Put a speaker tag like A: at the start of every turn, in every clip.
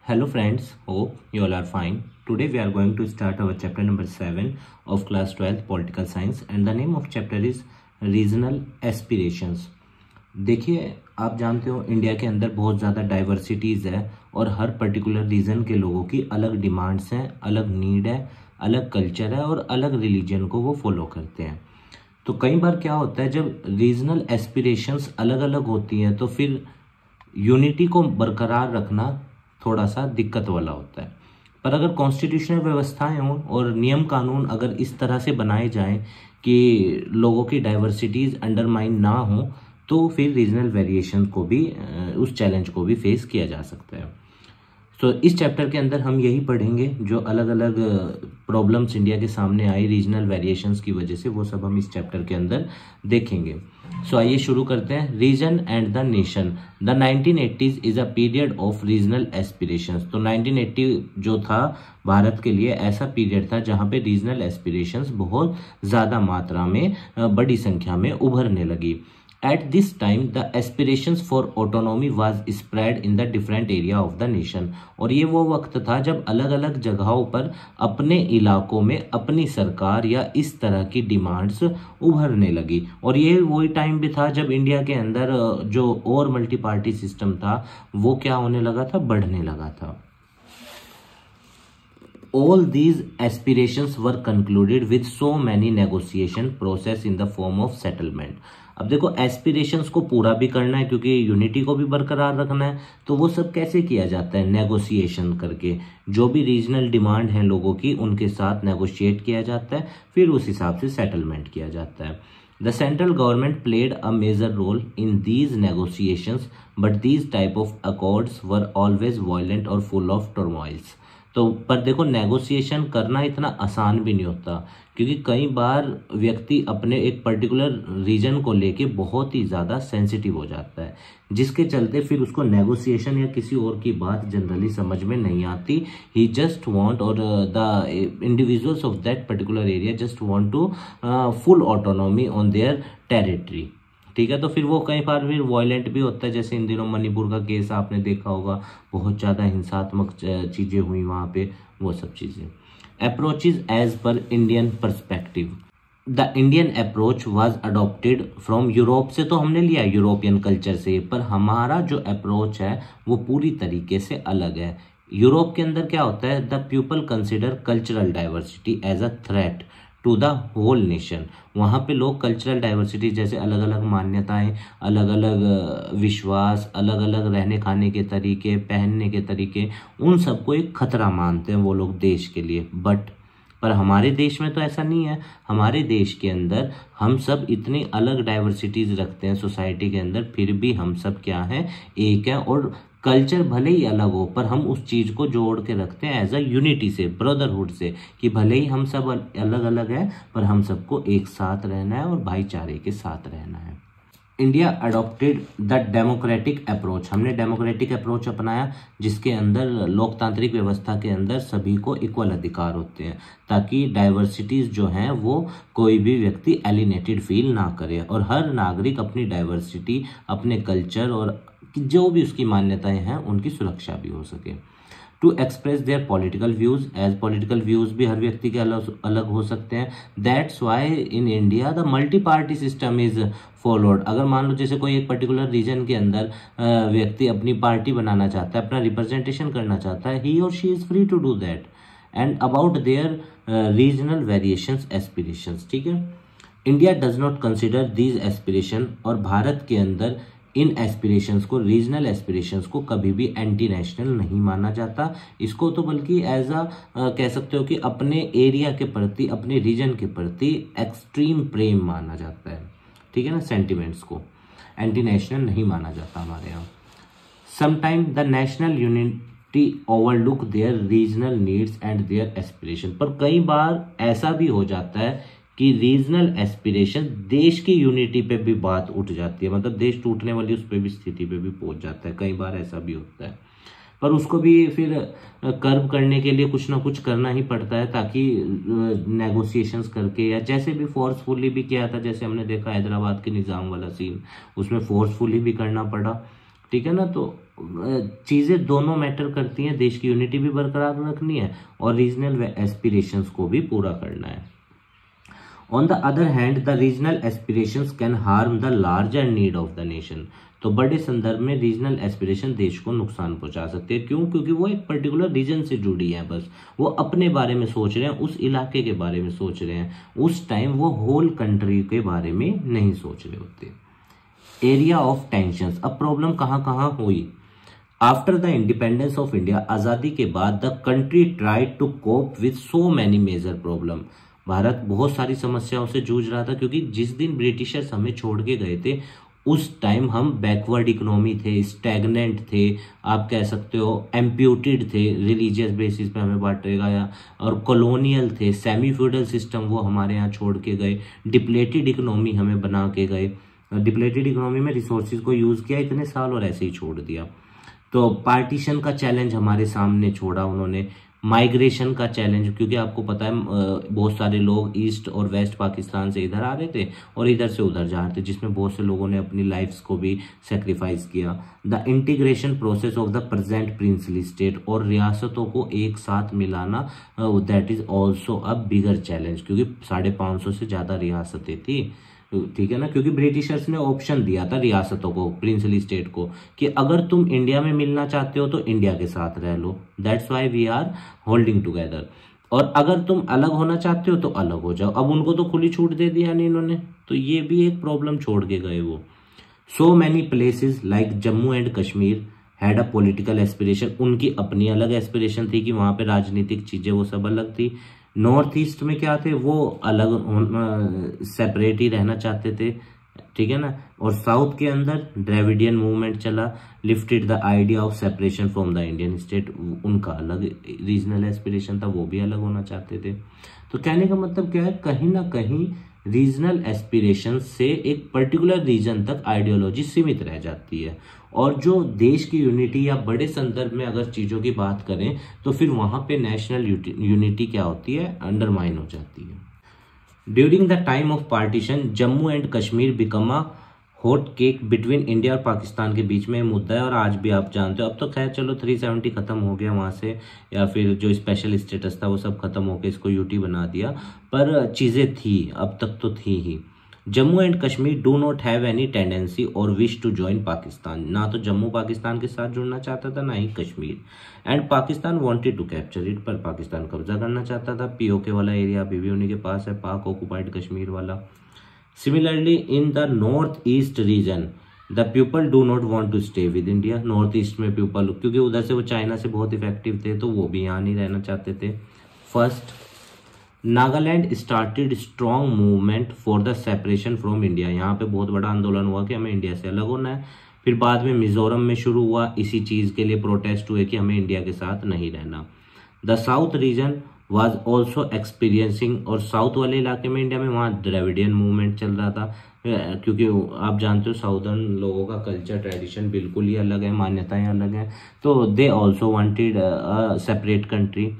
A: Hello friends, hope you all are fine. Today we are going to start our chapter number 7 of class 12 political science and the name of chapter is regional aspirations. देखिए, आप जानते हो India के अंदर बहुत ज़्यादा diversities है और हर पर्टिकुलर रीजन के लोगों की अलग डिमांड्स हैं, अलग नीड है, अलग कल्चर है और अलग रिलीजन को वो फॉलो करते हैं। तो कई बार क्या होता है, जब रीजनल एस्पिरेशंस अलग अलग होती हैं तो फिर यूनिटी को बरकरार रखना थोड़ा सा दिक्कत वाला होता है। पर अगर कॉन्स्टिट्यूशनल व्यवस्थाएं हों और नियम कानून अगर इस तरह से बनाए जाएं कि लोगों की डाइवर्सिटीज़ अंडरमाइन ना हो तो फिर रीजनल वेरिएशन को भी उस चैलेंज को भी फेस किया जा सकता है। तो इस चैप्टर के अंदर हम यही पढ़ेंगे, जो अलग अलग प्रॉब्लम्स इंडिया के सामने आई रीजनल वेरिएशंस की वजह से, वो सब हम इस चैप्टर के अंदर देखेंगे। सो आइए शुरू करते हैं। Region and the nation. The 1980s is a period of regional aspirations. तो 1980 जो था भारत के लिए ऐसा पीरियड था जहां पे रीजनल एस्पिरेशंस बहुत ज़्यादा मात्रा में बड़ी संख्या में उभरने लगी। At this time, the aspirations for autonomy was spread in the different area of the nation। और ये वो वक्त था जब अलग अलग जगहों पर अपने इलाकों में अपनी सरकार या इस तरह की डिमांड्स उभरने लगी। और ये वही टाइम भी था जब इंडिया के अंदर जो और मल्टी पार्टी सिस्टम था वो क्या होने लगा था, बढ़ने लगा था। All these aspirations were concluded with so many negotiation process in the form of settlement। अब देखो, एस्पिरेशंस को पूरा भी करना है क्योंकि यूनिटी को भी बरकरार रखना है, तो वो सब कैसे किया जाता है, नेगोशिएशन करके। जो भी रीजनल डिमांड है लोगों की उनके साथ नेगोशिएट किया जाता है, फिर उस हिसाब से सेटलमेंट किया जाता है। The central government played a major role in these negotiations, but these type of accords were always violent or full of turmoils। तो पर देखो, नेगोशिएशन करना इतना आसान भी नहीं होता क्योंकि कई बार व्यक्ति अपने एक पर्टिकुलर रीजन को लेके बहुत ही ज़्यादा सेंसिटिव हो जाता है, जिसके चलते फिर उसको नेगोशिएशन या किसी और की बात जनरली समझ में नहीं आती। ही जस्ट वांट, और the individuals of that particular area just want to full autonomy on their territory. ठीक है, तो फिर वो कई बार फिर वायलेंट भी होता है, जैसे इन दिनों मणिपुर का केस आपने देखा होगा, बहुत ज़्यादा हिंसात्मक चीज़ें हुई वहाँ पे, वो सब चीज़ें। Approaches as per Indian perspective. The Indian approach was adopted from Europe से, तो हमने लिया यूरोपियन कल्चर से, पर हमारा जो अप्रोच है वो पूरी तरीके से अलग है। यूरोप के अंदर क्या होता है, the people consider cultural diversity as a threat to the whole nation. वहाँ पे लोग कल्चरल डाइवर्सिटी जैसे अलग अलग मान्यताएं, अलग अलग विश्वास, अलग अलग रहने खाने के तरीके, पहनने के तरीके, उन सबको एक खतरा मानते हैं वो लोग देश के लिए। पर हमारे देश में तो ऐसा नहीं है। हमारे देश के अंदर हम सब इतनी अलग डाइवर्सिटीज रखते हैं सोसाइटी के अंदर, फिर भी हम सब क्या हैं, एक है। और कल्चर भले ही अलग हो पर हम उस चीज़ को जोड़ के रखते हैं एज अ यूनिटी से, ब्रदरहुड से, कि भले ही हम सब अलग अलग हैं पर हम सबको एक साथ रहना है और भाईचारे के साथ रहना है। India adopted the democratic approach. हमने डेमोक्रेटिक अप्रोच अपनाया जिसके अंदर लोकतांत्रिक व्यवस्था के अंदर सभी को इक्वल अधिकार होते हैं, ताकि डाइवर्सिटीज़ जो हैं वो कोई भी व्यक्ति एलिनेटेड फील ना करे और हर नागरिक अपनी डाइवर्सिटी, अपने कल्चर और जो भी उसकी मान्यताएं हैं उनकी सुरक्षा भी हो सके। To express their political views, as political views भी हर व्यक्ति के अलग अलग हो सकते हैं। That's why in India the multi party system is followed. अगर मान लो जैसे कोई एक पर्टिकुलर रीजन के अंदर व्यक्ति अपनी पार्टी बनाना चाहता है, अपना रिप्रेजेंटेशन करना चाहता है, ही और she is free to do that and about their regional variations aspirations. ठीक है, India does not consider these aspiration, और भारत के अंदर इन एस्पिरेशंस को, रीजनल एस्पिरेशंस को कभी भी एंटी नेशनल नहीं माना जाता। इसको तो बल्कि एज अ कह सकते हो कि अपने एरिया के प्रति, अपने रीजन के प्रति एक्सट्रीम प्रेम माना जाता है। ठीक है ना, सेंटिमेंट्स को एंटी नेशनल नहीं माना जाता हमारे यहाँ। Sometime the national unity overlook their regional needs and their aspiration. पर कई बार ऐसा भी हो जाता है कि रीजनल एस्पिरेशन देश की यूनिटी पे भी बात उठ जाती है, मतलब देश टूटने वाली उस पे भी स्थिति पे भी पहुंच जाता है। कई बार ऐसा भी होता है, पर उसको भी फिर कर्व करने के लिए कुछ ना कुछ करना ही पड़ता है, ताकि नेगोशिएशंस करके या जैसे भी फोर्सफुली भी किया था, जैसे हमने देखा हैदराबाद के निज़ाम वाला सीन, उसमें फोर्सफुली भी करना पड़ा। ठीक है ना, तो चीज़ें दोनों मैटर करती हैं, देश की यूनिटी भी बरकरार रखनी है और रीजनल एस्पिरेशंस को भी पूरा करना है। On the other hand the regional aspirations can harm the larger need of the nation. तो बड़े संदर्भ में रीजनल एस्पिरेशन देश को नुकसान पहुंचा सकते हैं। क्यों? क्योंकि वो एक पर्टिकुलर रीजन से जुड़ी है, बस वो अपने बारे में सोच रहे हैं, उस इलाके के बारे में सोच रहे हैं, उस टाइम वो होल कंट्री के बारे में नहीं सोच रहे होते। एरिया ऑफ टेंशंस, अब प्रॉब्लम कहाँ कहाँ हुई? After the independence of India, आज़ादी के बाद the country tried to cope with so many major problem. Bharat बहुत सारी समस्याओं से जूझ रहा था, क्योंकि जिस दिन ब्रिटिशर्स हमें छोड़ के गए थे उस टाइम हम बैकवर्ड इकोनॉमी थे, स्टैग्नेंट थे, आप कह सकते हो एम्प्यूटेड थे, रिलीजियस बेसिस पे हमें बांटेगा या, और कॉलोनियल थे, सेमी फ्यूडल सिस्टम वो हमारे यहाँ छोड़ के गए, डिप्लेटेड इकोनॉमी हमें बना के गए, डिप्लेटेड इकोनॉमी में रिसोर्सेज को यूज़ किया इतने साल और ऐसे ही छोड़ दिया। तो पार्टीशन का चैलेंज हमारे सामने छोड़ा उन्होंने, माइग्रेशन का चैलेंज, क्योंकि आपको पता है बहुत सारे लोग ईस्ट और वेस्ट पाकिस्तान से इधर आ रहे थे और इधर से उधर जा रहे थे, जिसमें बहुत से लोगों ने अपनी लाइफ्स को भी सेक्रीफाइस किया। The integration process of the present princely state, और रियासतों को एक साथ मिलाना, that is also a bigger challenge, क्योंकि 550 से ज़्यादा रियासतें थी, ठीक है ना। क्योंकि ब्रिटिशर्स ने ऑप्शन दिया था रियासतों को, प्रिंसली स्टेट को, कि अगर तुम इंडिया में मिलना चाहते हो तो इंडिया के साथ रह लो, that's why we are holding together, और अगर तुम अलग होना चाहते हो तो अलग हो जाओ। अब उनको तो खुली छूट दे दिया नहीं इन्होंने, तो ये भी एक प्रॉब्लम छोड़ के गए वो। So many places like Jammu and Kashmir had a political aspiration, उनकी अपनी अलग एस्पिरेशन थी कि वहां पे राजनीतिक चीजें वो सब अलग थी। नॉर्थ ईस्ट में क्या थे, वो अलग सेपरेट ही रहना चाहते थे, ठीक है ना। और साउथ के अंदर द्रविडियन मूवमेंट चला, lifted the idea of separation from the Indian state, उनका अलग रीजनल एस्पिरेशन था, वो भी अलग होना चाहते थे। तो कहने का मतलब क्या है, कहीं ना कहीं रीजनल एस्पिरेशन से एक पर्टिकुलर रीजन तक आइडियोलॉजी सीमित रह जाती है, और जो देश की यूनिटी या बड़े संदर्भ में अगर चीज़ों की बात करें तो फिर वहाँ पे नेशनल यूनिटी क्या होती है, अंडरमाइन हो जाती है। During the time of partition Jammu and Kashmir become a hot cake between India और पाकिस्तान के बीच में मुद्दा है, और आज भी आप जानते हो। अब तो खैर चलो 370 खत्म हो गया वहाँ से, या फिर जो स्पेशल स्टेटस था वो सब खत्म होकर इसको यूटी बना दिया, पर चीज़ें थी, अब तक तो थी ही। Jammu and Kashmir do not have any tendency or wish to join Pakistan, ना तो जम्मू पाकिस्तान के साथ जुड़ना चाहता था, ना ही Kashmir. And Pakistan wanted to capture it, पर पाकिस्तान कब्जा करना चाहता था। पीओके वाला एरिया अभी भी उन्हीं के पास है, पाक ऑक्युपाइड कश्मीर वाला। Similarly in the north east region the people do not want to stay with India, north east में पीपल, क्योंकि उधर से वो चाइना से बहुत इफेक्टिव थे, तो वो भी यहाँ नहीं रहना चाहते थे। First, Nagaland started strong movement for the separation from India, यहाँ पे बहुत बड़ा आंदोलन हुआ कि हमें इंडिया से अलग होना है। फिर बाद में मिजोरम में शुरू हुआ, इसी चीज़ के लिए प्रोटेस्ट हुए कि हमें इंडिया के साथ नहीं रहना। The south region was also experiencing, और साउथ वाले इलाके में इंडिया में वहाँ द्रविडियन मूवमेंट चल रहा था, क्योंकि आप जानते हो साउदर्न लोगों का कल्चर ट्रेडिशन बिल्कुल ही अलग है, मान्यताएं अलग हैं, तो they also wanted a separate country.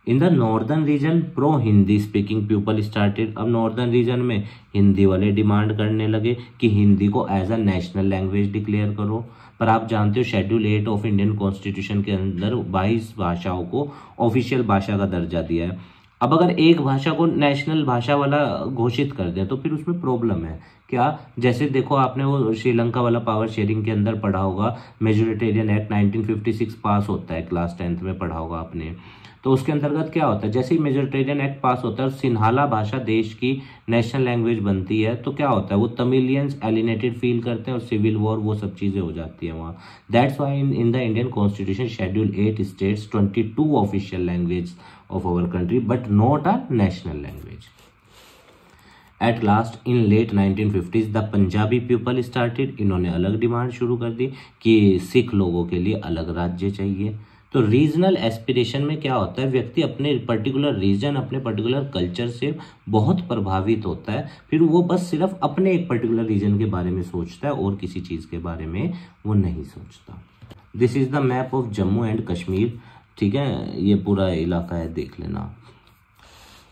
A: In the northern region pro Hindi speaking people started, अब नॉर्दर्न रीजन में हिंदी वाले डिमांड करने लगे कि हिंदी को as a national language declare करो। पर आप जानते हो शेड्यूल 8 ऑफ इंडियन कॉन्स्टिट्यूशन के अंदर 22 भाषाओं को ऑफिशियल भाषा का दर्जा दिया है। अब अगर एक भाषा को नेशनल भाषा वाला घोषित कर दें तो फिर उसमें प्रॉब्लम है क्या, जैसे देखो आपने वो श्रीलंका वाला पावर शेयरिंग के अंदर पढ़ा होगा, मेजोरिटेरियन एक्ट 1956 पास होता है, क्लास 10th में पढ़ा होगा आपने। तो उसके अंतर्गत क्या होता है, जैसे ही मेजोरिटेरियन एक्ट पास होता है और सिन्हाला भाषा देश की नेशनल लैंग्वेज बनती है, तो क्या होता है, वो तमिलियंस एलिनेटेड फील करते हैं और सिविल वॉर वो सब चीज़ें हो जाती है वहाँ। That's why in the Indian constitution schedule 8 states 22 official language of our country but not a national language. At last in late 1950s the Punjabi people started, इन्होंने अलग डिमांड शुरू कर दी कि सिख लोगों के लिए अलग राज्य चाहिए। तो रीजनल एस्पिरेशन में क्या होता है, व्यक्ति अपने पर्टिकुलर रीजन, अपने पर्टिकुलर कल्चर से बहुत प्रभावित होता है, फिर वो बस सिर्फ अपने एक पर्टिकुलर रीजन के बारे में सोचता है और किसी चीज़ के बारे में वो नहीं सोचता। This is the map of Jammu and Kashmir, ठीक है, ये पूरा इलाका है, देख लेना।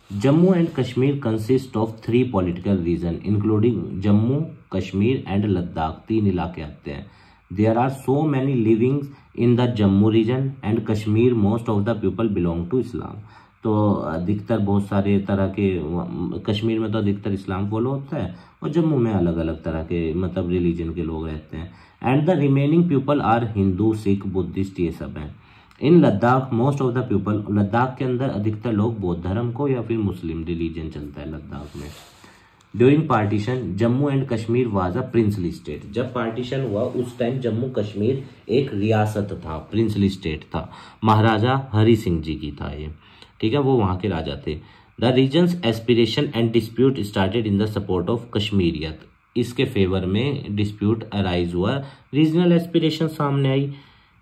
A: Jammu and Kashmir consist of 3 political region including Jammu, Kashmir and Ladakh, 3 इलाके आते हैं। There are so many living in the Jammu region and Kashmir, most of the people belong to Islam. तो अधिकतर बहुत सारे तरह के, कश्मीर में तो अधिकतर इस्लाम फॉलो होता है और जम्मू में अलग अलग तरह के मतलब रिलीजन के लोग रहते हैं। And the remaining people are Hindu, Sikh, Buddhist, ये सब हैं। In Ladakh most of the people, Ladakh के अंदर अधिकतर लोग बौद्ध धर्म को या फिर मुस्लिम रिलीजन चलता है लद्दाख में। During partition Jammu and Kashmir was a princely state. जब पार्टीशन हुआ उस टाइम जम्मू कश्मीर एक रियासत था, प्रिंसली स्टेट था। महाराजा हरि सिंह जी की था ये, ठीक है, वो वहां के राजा थे। The regions aspiration and dispute started in the support of Kashmiriyat. इसके फेवर में डिस्प्यूट अराइज हुआ, रीजनल एस्पिरेशन सामने आई।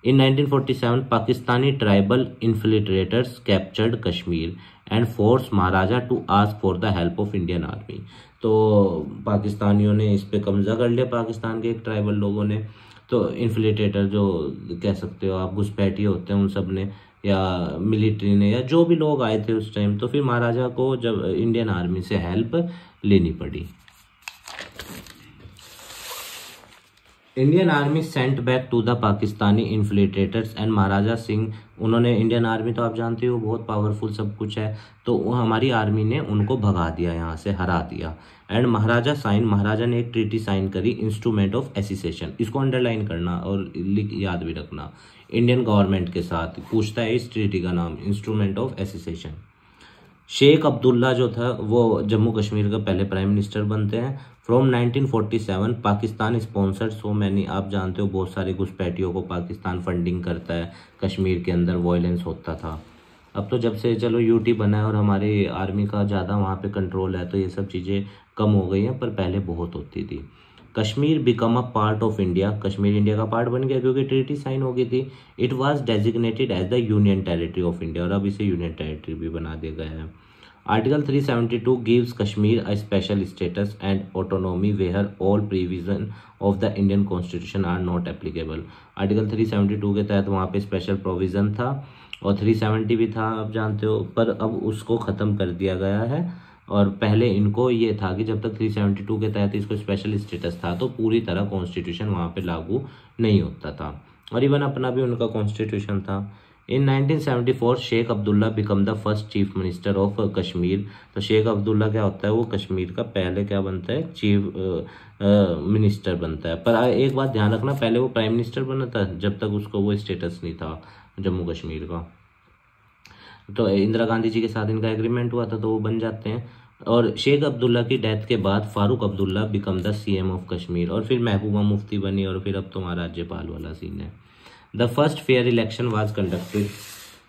A: In 1947 Pakistani tribal infiltrators captured Kashmir and force Maharaja to ask for the help of Indian army. तो पाकिस्तानियों ने इस पे कब्जा कर लिया, पाकिस्तान के एक ट्राइबल लोगों ने। तो इन्फिल्ट्रेटर जो कह सकते हो आप, घुसपैठिए होते हैं, उन सब ने या मिलिट्री ने या जो भी लोग आए थे उस टाइम, तो फिर महाराजा को जब इंडियन आर्मी से हेल्प लेनी पड़ी। Indian army sent back to the Pakistani infiltrators and Maharaja Singh, उन्होंने, इंडियन आर्मी तो आप जानते हो बहुत पावरफुल सब कुछ है, तो हमारी आर्मी ने उनको भगा दिया, यहाँ से हरा दिया। एंड महाराजा ने एक ट्रीटी साइन करी, इंस्ट्रूमेंट ऑफ एसोसिएशन, इसको अंडरलाइन करना और याद भी रखना, इंडियन गवर्नमेंट के साथ। पूछता है इस ट्रीटी का नाम, instrument of association. Sheikh Abdullah जो था वो जम्मू कश्मीर का पहले प्राइम मिनिस्टर बनते हैं। From 1947 Pakistan sponsored so many, आप जानते हो बहुत सारे घुसपैठियों को पाकिस्तान फंडिंग करता है, कश्मीर के अंदर वायलेंस होता था। अब तो जब से चलो यूटी बना है और हमारी आर्मी का ज़्यादा वहाँ पे कंट्रोल है तो ये सब चीज़ें कम हो गई हैं, पर पहले बहुत होती थी। Kashmir become a part of India, Kashmir India का पार्ट बन गया क्योंकि ट्रीटी साइन हो गई थी। It was designated as the union territory of India, और अब इसे यूनियन टेरिटरी भी बना दिया गया है। Article 372 gives Kashmir a special status and autonomy where all provision of the Indian constitution are not applicable. Article 372 के तहत वहाँ पे स्पेशल प्रोविजन था और 370 भी था, आप जानते हो, पर अब उसको ख़त्म कर दिया गया है। और पहले इनको ये था कि जब तक 372 के तहत इसको स्पेशल स्टेटस था तो पूरी तरह कॉन्स्टिट्यूशन वहाँ पे लागू नहीं होता था, और इवन अपना भी उनका कॉन्स्टिट्यूशन था। In 1974 Sheikh Abdullah become the first chief minister of Kashmir. तो शेख अब्दुल्ला क्या होता है, वो कश्मीर का पहले क्या बनता है, चीफ मिनिस्टर बनता है। पर एक बात ध्यान रखना, पहले वो प्राइम मिनिस्टर बना था जब तक उसको वो स्टेटस नहीं था जम्मू कश्मीर का। तो इंदिरा गांधी जी के साथ इनका एग्रीमेंट हुआ था तो वो बन जाते हैं। और शेख अब्दुल्ला की डेथ के बाद Farooq Abdullah become the CM of Kashmir, और फिर महबूबा मुफ्ती बनी, और फिर अब तो हमारा राज्यपाल वाला सीन है। The first fair election was conducted,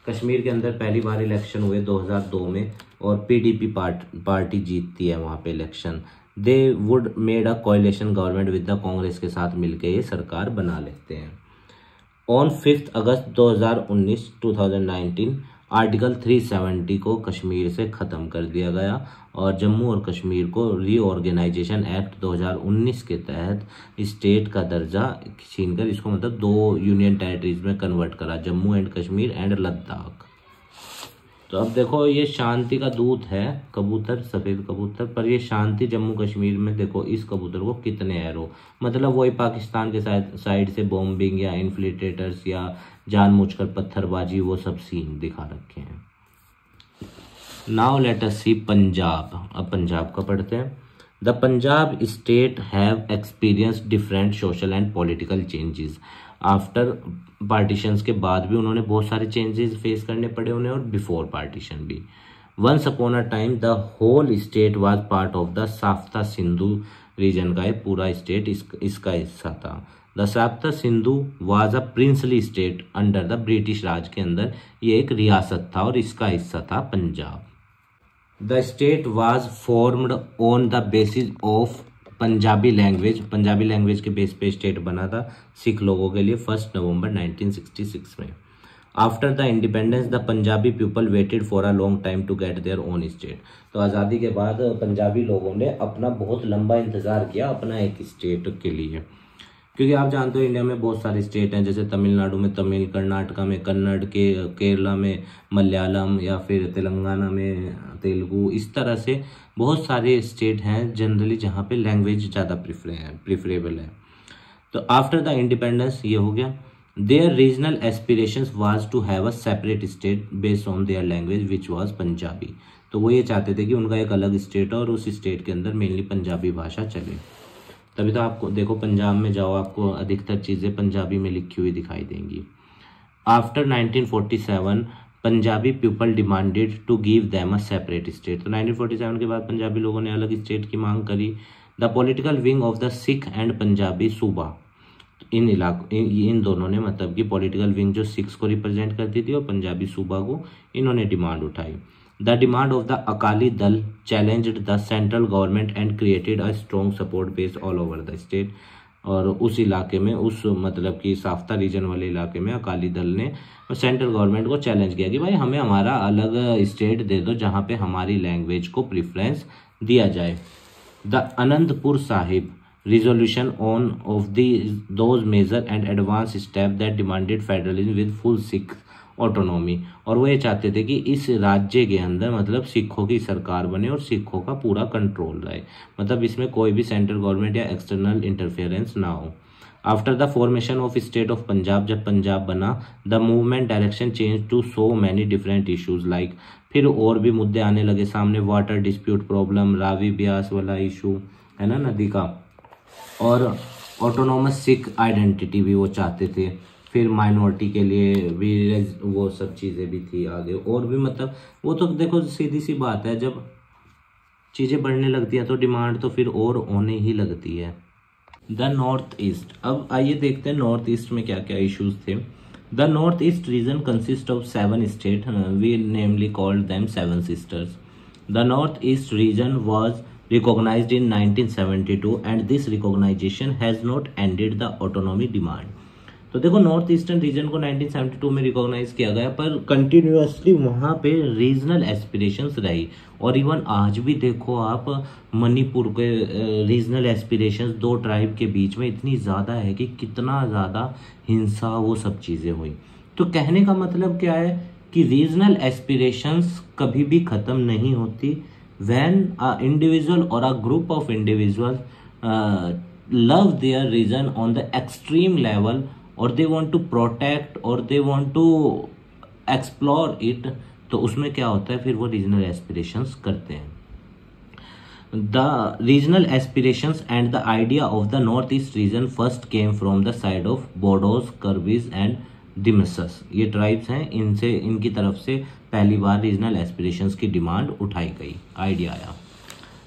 A: Kashmir के अंदर पहली बार इलेक्शन हुए 2002 में, और पीडीपी पार्टी जीतती है वहाँ पे election. They would made a कोalition government with the Congress के साथ मिलकर ये सरकार बना लेते हैं। ऑन 5 अगस्त 2019 आर्टिकल 370 को कश्मीर से ख़त्म कर दिया गया और जम्मू और कश्मीर को रीऑर्गेनाइजेशन एक्ट 2019 के तहत स्टेट का दर्जा छीनकर इसको मतलब 2 यूनियन टेरिटरीज में कन्वर्ट करा, जम्मू एंड कश्मीर एंड लद्दाख। तो अब देखो ये शांति का दूत है कबूतर, सफ़ेद कबूतर, पर ये शांति जम्मू कश्मीर में देखो इस कबूतर को कितने एरो, मतलब वही पाकिस्तान के साइड से बॉम्बिंग या इन्फ्लिट्रेटर्स या जानबूझकर पत्थरबाजी, वो सब सीन दिखा रखे हैं। नाउ लेट अस सी पंजाब। अब पंजाब का पढ़ते हैं। The Punjab state have experience different social and political changes. After partitions के बाद भी उन्होंने बहुत सारे चेंजेस फेस करने पड़े उन्हें, और बिफोर पार्टीशन भी। Once upon a time the whole state was part of the Sapta Sindhu region का, पूरा स्टेट इसका हिस्सा था। The Sapta Sindhu was a princely state under the British Raj के अंदर ये एक रियासत था और इसका हिस्सा था Punjab. The state was formed on the basis of Punjabi language के बेस पे स्टेट बना था सिख लोगों के लिए 1 नवंबर 1966 में। After the independence the Punjabi people waited for a long time to get their own state. तो आज़ादी के बाद पंजाबी लोगों ने अपना बहुत लंबा इंतज़ार किया अपना एक स्टेट के लिए, क्योंकि आप जानते हो इंडिया में बहुत सारे स्टेट हैं, जैसे तमिलनाडु में तमिल, कर्नाटका में कन्नड़, केरला में मलयालम, या फिर तेलंगाना में तेलुगु, इस तरह से बहुत सारे स्टेट हैं जनरली जहाँ पे लैंग्वेज ज़्यादा प्रिफरेबल है। तो आफ्टर द इंडिपेंडेंस ये हो गया। Their regional aspirations was to have a separate state based on their language which was Punjabi. तो वो ये चाहते थे कि उनका एक अलग स्टेट हो और उस स्टेट के अंदर मेनली पंजाबी भाषा चले। तभी तो आपको देखो पंजाब में जाओ आपको अधिकतर चीज़ें पंजाबी में लिखी हुई दिखाई देंगी। After 1947 Punjabi people demanded to give them a separate state. तो 1947 के बाद पंजाबी लोगों ने अलग स्टेट की मांग करी। The political wing of the Sikh and Punjabi Suba, इन दोनों ने मतलब कि पॉलिटिकल विंग जो सिख्स को रिप्रेजेंट करती थी और पंजाबी सूबा को, इन्होंने डिमांड उठाई। The demand of the Akali Dal challenged the central government and created a strong support base all over the state. और उस इलाके में, उस मतलब कि साफ्ता रीजन वाले इलाके में अकाली दल ने सेंट्रल गवर्नमेंट को चैलेंज किया कि भाई हमें हमारा अलग स्टेट दे दो जहाँ पे हमारी लैंग्वेज को प्रेफरेंस दिया जाए। The Anantapur Sahib resolution on of those measure and advance step that demanded federalism with full Sikh autonomy। और वो ये चाहते थे कि इस राज्य के अंदर मतलब सिखों की सरकार बने और सिखों का पूरा कंट्रोल रहे, मतलब इसमें कोई भी सेंट्रल गवर्नमेंट या एक्सटर्नल इंटरफेरेंस ना हो। After the formation of state of Punjab, जब पंजाब बना, the movement direction change to so many different issues like, फिर और भी मुद्दे आने लगे सामने, water dispute problem, Ravi Beas वाला इशू है ना नदी का, और ऑटोनोमस सिख आइडेंटिटी भी वो चाहते थे। फिर माइनॉरिटी के लिए भी वो सब चीज़ें भी थी आगे, और भी मतलब वो तो देखो सीधी सी बात है, जब चीज़ें बढ़ने लगती हैं तो डिमांड तो फिर और होने ही लगती है। द नॉर्थ ईस्ट, अब आइए देखते हैं नॉर्थ ईस्ट में क्या क्या इश्यूज थे। The north east region consist of 7 state, we namely called them 7 sisters. The north east region was recognized in 1972 and this recognition has not ended the autonomy demand। तो देखो north eastern region को 1972 में recognise किया गया, पर continuously वहाँ पे regional aspirations रही, और इवन आज भी देखो आप मणिपुर के रीजनल एस्पिरेशंस दो ट्राइब के बीच में इतनी ज़्यादा है कि कितना ज़्यादा हिंसा वो सब चीज़ें हुई। तो कहने का मतलब क्या है कि रीजनल एस्पिरेशंस कभी भी ख़त्म नहीं होती। When a individual or a group of individuals love their region on the extreme level, or they want to protect or they want to explore it, तो उसमें क्या होता है फिर वो रीजनल एस्पिरेशंस करते हैं। The regional aspirations and the idea of the northeast region first came from the side of Bodos, Kurbis and डिमसस, ये ट्राइब्स हैं, इनसे इनकी तरफ से पहली बार रीजनल एस्पिरेशंस की डिमांड उठाई गई, आइडिया आया।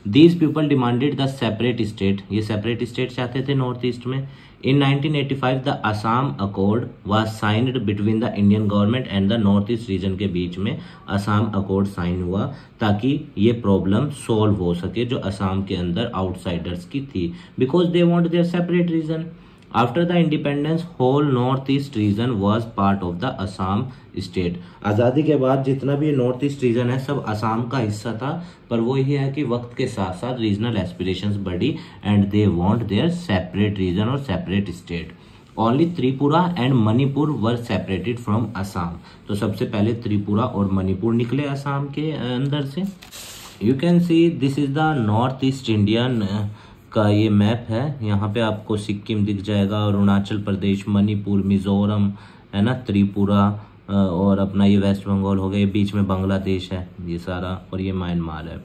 A: These people demanded the separate state, ये सेपरेट स्टेट चाहते थे नॉर्थ ईस्ट में। इन 1985 the Assam accord was signed between the Indian government and the north east reason के बीच में असम अकॉर्ड साइन हुआ ताकि ये प्रॉब्लम सॉल्व हो सके जो असम के अंदर आउटसाइडर्स की थी, because they want their separate region. After the independence, whole northeast region was part of the Assam state। आज़ादी के बाद जितना भी नॉर्थ ईस्ट रीजन है सब असम का हिस्सा था, पर वो ये है कि वक्त के साथ साथ रीजनल एस्पिरेशंस बढ़ी and they want their separate region और separate state. Only Tripura and Manipur were separated from Assam. तो सबसे पहले त्रिपुरा और मणिपुर निकले असम के अंदर से। You can see this is the north east Indian का ये मैप है, यहाँ पे आपको सिक्किम दिख जाएगा, अरुणाचल प्रदेश, मणिपुर, मिजोरम है ना, त्रिपुरा, और अपना ये वेस्ट बंगाल हो गया, बीच में बांग्लादेश है ये सारा, और ये म्यांमार है,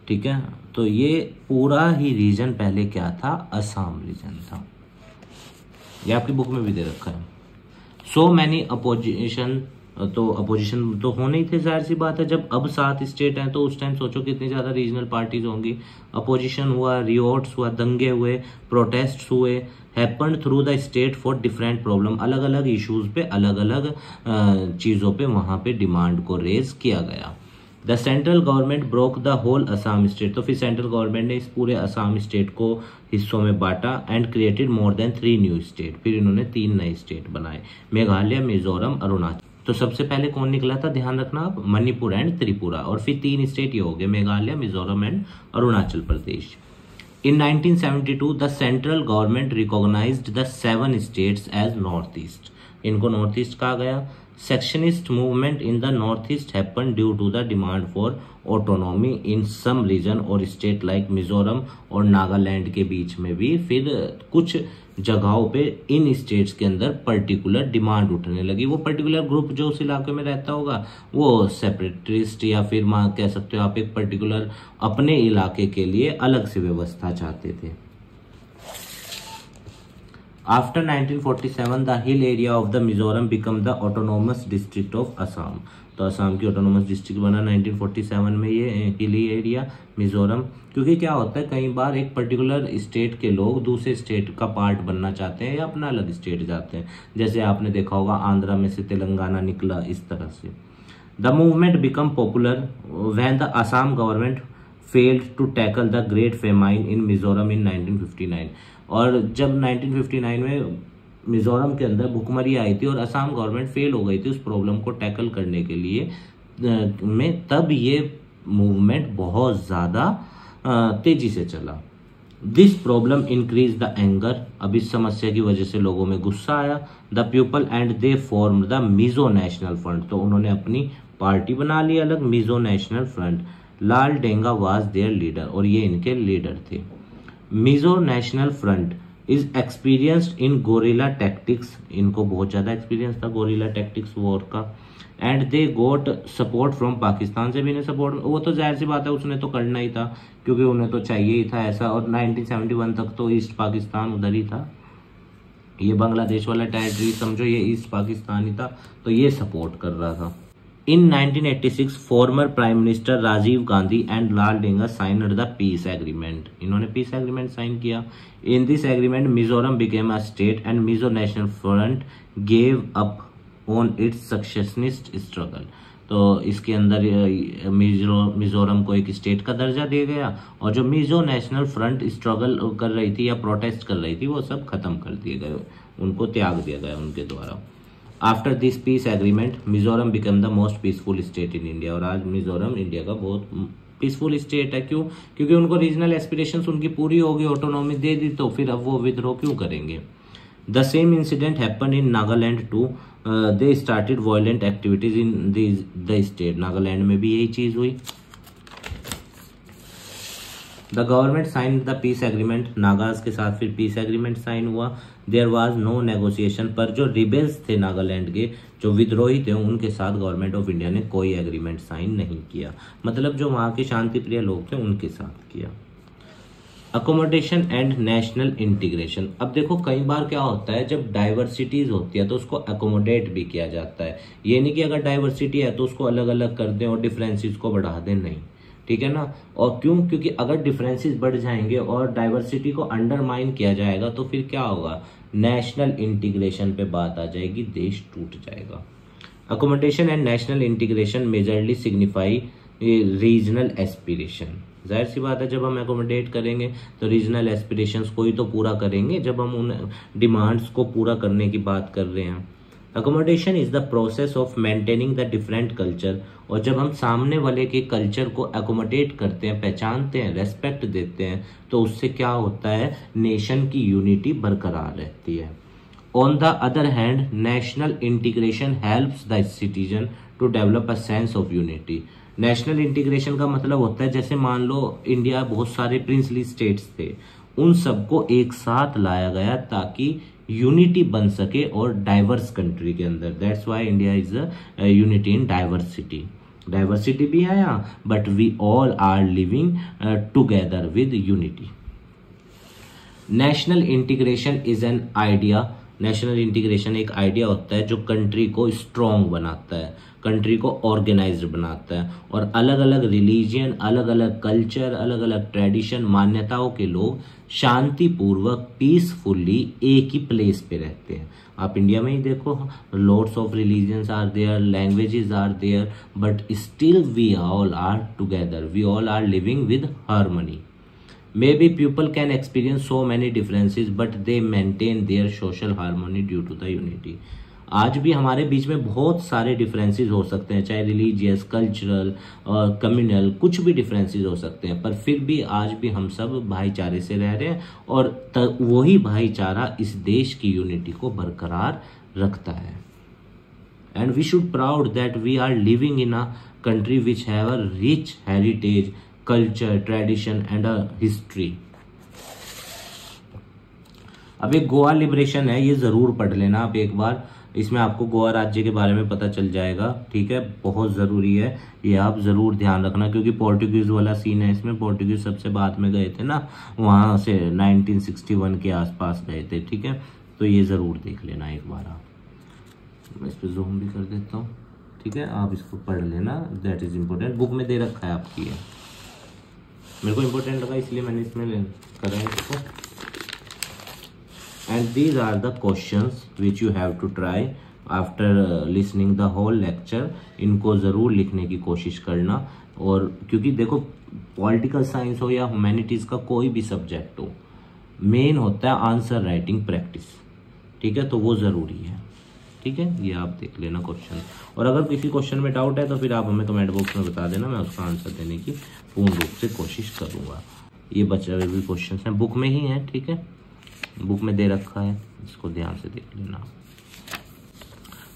A: ठीक है। तो ये पूरा ही रीजन पहले क्या था, असम रीजन था, ये आपकी बुक में भी दे रखा है। सो मैनी अपोजिशन, तो अपोजिशन तो होने ही थे, जाहिर सी बात है, जब अब 7 स्टेट हैं तो उस टाइम सोचो कितनी ज़्यादा रीजनल पार्टीज होंगी। अपोजिशन हुआ, रिवॉल्ट्स हुआ, दंगे हुए, प्रोटेस्ट हुए, happened through the state for different problem, अलग अलग इश्यूज पे अलग अलग चीज़ों पे वहाँ पे डिमांड को रेज किया गया। The central government broke the whole Assam state, तो फिर सेंट्रल गवर्नमेंट ने इस पूरे असम स्टेट को हिस्सों में बांटा and created more than 3 new state, फिर इन्होंने 3 नए स्टेट बनाए, मेघालय, मिजोरम, अरुणाचल। तो सबसे पहले कौन निकला था, ध्यान रखना आप, मणिपुर एंड त्रिपुरा, और फिर 3 स्टेट ये हो गए, Meghalaya, Mizoram and Arunachal Pradesh. In 1972 the central government recognised the 7 states as north east, इनको नॉर्थ ईस्ट कहा गया। Secessionist movement in the north east happened due to the demand for autonomy in some region और state like Mizoram और नागालैंड के बीच में भी फिर कुछ जगहों पे इन स्टेट्स के अंदर पर्टिकुलर डिमांड उठने लगी। वो पर्टिकुलर ग्रुप जो उस इलाके में रहता होगा वो सेपरेटिस्ट या फिर कह सकते हो आप एक पर्टिकुलर अपने इलाके के लिए अलग से व्यवस्था चाहते थे। After 1947, the hill area of the Mizoram became the autonomous district of Assam। तो असम की ऑटोनोमस डिस्ट्रिक्ट बना 1947 में ये हिली एरिया मिजोरम। क्योंकि क्या होता है कई बार एक पर्टिकुलर स्टेट के लोग दूसरे स्टेट का पार्ट बनना चाहते हैं या अपना अलग स्टेट जाते हैं, जैसे आपने देखा होगा आंध्रा में से तेलंगाना निकला, इस तरह से। The movement became popular when the Assam government failed to tackle the great famine in Mizoram in 1959। और जब 1959 में मिजोरम के अंदर भुखमरी आई थी और असम गवर्नमेंट फेल हो गई थी उस प्रॉब्लम को टैकल करने के लिए में, तब ये मूवमेंट बहुत ज़्यादा तेजी से चला। This problem increase the anger. अब इस समस्या की वजह से लोगों में गुस्सा आया। The people and they form the Mizo national front. तो उन्होंने अपनी पार्टी बना ली अलग, Mizo national front. Laldenga was their leader, और ये इनके लीडर थे। Mizo national front is experienced in guerrilla tactics. इनको बहुत ज़्यादा एक्सपीरियंस था गोरिल्ला टैक्टिक्स वॉर का। And they got support from Pakistan से भी इन्हें सपोर्ट, वो तो जाहिर सी बात है उसने तो करना ही था क्योंकि उन्हें तो चाहिए ही था ऐसा। और 1971 तक तो ईस्ट पाकिस्तान उधर ही था, ये बांग्लादेश वाला टेरिटरी समझो, ये ईस्ट पाकिस्तान ही था, तो ये सपोर्ट कर रहा था। In 1986, former Prime Minister Rajiv Gandhi and Lal Denga signed the peace agreement। इन्होंने peace agreement साइन किया। In this agreement, Mizoram became a state and Mizo National Front gave up on its secessionist struggle। तो इसके अंदर मिजोरम को एक state का दर्जा दिया गया और जो मिजो नेशनल फ्रंट स्ट्रगल कर रही थी या प्रोटेस्ट कर रही थी वो सब खत्म कर दिए गए, उनको त्याग दिया गया उनके द्वारा। After this piece agreement Mizoram become the most peaceful state in India. और आज मिजोरम इंडिया का बहुत पीसफुल स्टेट है। क्यों? क्योंकि उनको रीजनल एस्पिरेशंस उनकी पूरी होगी, ऑटोनॉमी दे दी, तो फिर अब वो विद्रोह क्यों करेंगे। The same incident happen in Nagaland too. They started violent activities in the state. Nagaland में भी यही चीज हुई। The government sign the peace agreement. Nagas के साथ फिर पीस एग्रीमेंट साइन हुआ। There was no negotiation. पर जो रिबेल्स थे नागालैंड के, जो विद्रोही थे, उनके साथ गवर्नमेंट ऑफ इंडिया ने कोई एग्रीमेंट साइन नहीं किया। मतलब जो वहाँ के शांति प्रिय लोग थे उनके साथ किया। Accommodation and national integration. अब देखो कई बार क्या होता है जब डाइवर्सिटीज होती है तो उसको अकोमोडेट भी किया जाता है। ये नहीं कि अगर डाइवर्सिटी है तो उसको अलग अलग कर दें और डिफरेंसेस को बढ़ा दें, नहीं, ठीक है ना। और क्यों? क्योंकि अगर डिफरेंसेस बढ़ जाएंगे और डाइवर्सिटी को अंडरमाइन किया जाएगा तो फिर क्या होगा, नेशनल इंटीग्रेशन पे बात आ जाएगी, देश टूट जाएगा। Accommodation and national integration majorly signify regional aspiration. जाहिर सी बात है जब हम एकोमोडेट करेंगे तो रीजनल एस्पिरेशंस को ही तो पूरा करेंगे जब हम उन डिमांड्स को पूरा करने की बात कर रहे हैं। Accommodation is the process of maintaining the different culture. और जब हम सामने वाले के कल्चर को अकोमोडेट करते हैं, पहचानते हैं, रेस्पेक्ट देते हैं, तो उससे क्या होता है, नेशन की यूनिटी बरकरार रहती है। On the other hand national integration helps the citizen to develop a sense of unity. National integration का मतलब होता है जैसे मान लो इंडिया बहुत सारे प्रिंसली स्टेट्स थे, उन सबको एक साथ लाया गया ताकि यूनिटी बन सके और डाइवर्स कंट्री के अंदर। That's why India is a unity in diversity. Diversity भी है यहाँ but we all are living together with unity. National integration is an idea. National integration एक आइडिया होता है जो कंट्री को स्ट्रॉन्ग बनाता है, कंट्री को ऑर्गेनाइज्ड बनाता है और अलग अलग रिलीजियन, अलग अलग कल्चर, अलग अलग ट्रेडिशन, मान्यताओं के लोग शांतिपूर्वक पीसफुली एक ही प्लेस पे रहते हैं। आप इंडिया में ही देखो, lots of religions are there, languages are there, but still we all are together, we all are living with harmony. Maybe people can experience so many differences but they maintain their social harmony due to the unity। आज भी हमारे बीच में बहुत सारे differences हो सकते हैं, चाहे रिलीजियस, कल्चरल और कम्युनल, कुछ भी डिफरेंसेस हो सकते हैं, पर फिर भी आज भी हम सब भाईचारे से रह रहे हैं और वही भाईचारा इस देश की यूनिटी को बरकरार रखता है। And we should proud that we are living in a country which have a rich heritage, culture, tradition and a history। अब एक गोवा लिबरेशन है, ये जरूर पढ़ लेना आप एक बार, इसमें आपको गोवा राज्य के बारे में पता चल जाएगा, ठीक है, बहुत जरूरी है, ये आप जरूर ध्यान रखना, क्योंकि पोर्टुगीज वाला सीन है इसमें, पोर्टुगीज सबसे बाद में गए थे ना, वहां से 1961 के आसपास गए थे, ठीक है, तो ये जरूर देख लेना एक बार आप। मैं इस पर जूम भी कर देता हूँ, ठीक है, आप इसको पढ़ लेना, दैट इज इम्पोर्टेंट, बुक में दे रखा है आपकी है, मेरे को इम्पोर्टेंट लगा इसलिए मैंने इसमें करा है इसको। And these are the questions which you have to try after listening the whole lecture, इनको ज़रूर लिखने की कोशिश करना। और क्योंकि देखो पॉलिटिकल साइंस हो या ह्यूमैनिटीज़ का कोई भी सब्जेक्ट हो, मेन होता है आंसर राइटिंग प्रैक्टिस, ठीक है, तो वो ज़रूरी है, ठीक है, ये आप देख लेना क्वेश्चन। और अगर किसी क्वेश्चन में डाउट है तो फिर आप हमें कमेंट बॉक्स में बता देना, मैं उसका आंसर देने की पूर्ण रूप से कोशिश करूँगा। ये बचे हुए भी क्वेश्चन हैं, बुक में ही हैं, ठीक है, बुक में दे रखा है, इसको ध्यान से देख लेना।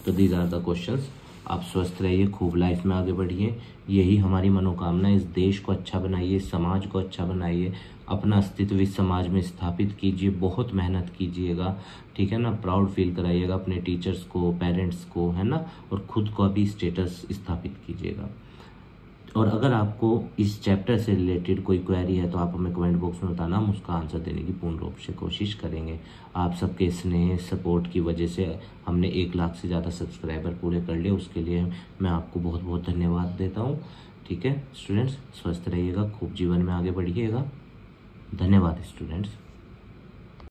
A: तो दीज आर द क्वेश्चंस। आप स्वस्थ रहिए, खूब लाइफ में आगे बढ़िए, यही हमारी मनोकामना है। इस देश को अच्छा बनाइए, इस समाज को अच्छा बनाइए, अपना अस्तित्व इस समाज में स्थापित कीजिए, बहुत मेहनत कीजिएगा, ठीक है ना, प्राउड फील कराइएगा अपने टीचर्स को, पेरेंट्स को, है ना, और खुद को भी स्टेटस स्थापित कीजिएगा। और अगर आपको इस चैप्टर से रिलेटेड कोई क्वेरी है तो आप हमें कमेंट बॉक्स में बताना, हम उसका आंसर देने की पूर्ण रूप से कोशिश करेंगे। आप सबके स्नेह सपोर्ट की वजह से हमने 1 लाख से ज़्यादा सब्सक्राइबर पूरे कर लिए, उसके लिए मैं आपको बहुत बहुत धन्यवाद देता हूँ, ठीक है स्टूडेंट्स, स्वस्थ रहिएगा, खूब जीवन में आगे बढ़िएगा, धन्यवाद स्टूडेंट्स।